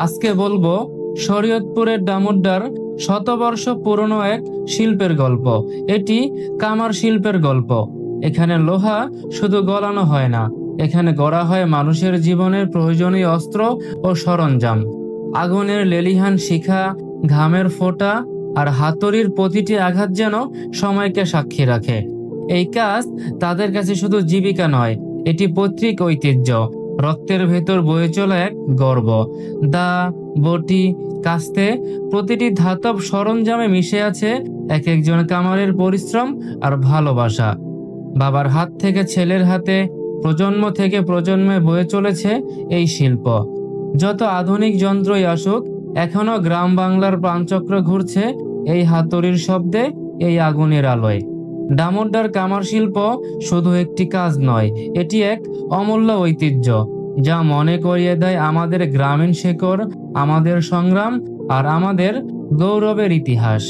আজকে বলবো শরীয়তপুরের ডামুড্ডার শতবর্ষ পুরনো এক শিল্পের গল্প। এটি কামার শিল্পের গল্প। এখানে লোহা শুধু গলানো হয় না, এখানে গড়া হয় মানুষের জীবনের প্রয়োজনীয় অস্ত্র ও সরঞ্জাম। আগুনের লেলিহান শিখা, ঘামের ফোঁটা আর হাতুড়ির প্রতিটি আঘাত যেন সময়কে সাক্ষী রাখে। এই কাজ তাদের কাছে শুধু জীবিকা নয়, এটি পৈতৃক ঐতিহ্য, রক্তের ভেতর বয়ে চলা এক গর্ব। দা, বটি, কাস্তে, প্রতিটি ধাতব সরঞ্জামে মিশে আছে এক একজন কামারের পরিশ্রম আর ভালোবাসা। বাবার হাত থেকে ছেলের হাতে, প্রজন্ম থেকে প্রজন্মে বয়ে চলেছে এই শিল্প। যত আধুনিক যন্ত্রই আসুক, এখনো গ্রাম বাংলার প্রাণচক্র ঘুরছে এই হাতুড়ির শব্দে, এই আগুনের আলোয়। ডামুড্ডার কামার শিল্প শুধু একটি কাজ নয়, এটি এক অমূল্য ঐতিহ্য, যা মনে করিয়ে দেয় আমাদের গ্রামীণ শেকড়, আমাদের সংগ্রাম আর আমাদের গৌরবের ইতিহাস।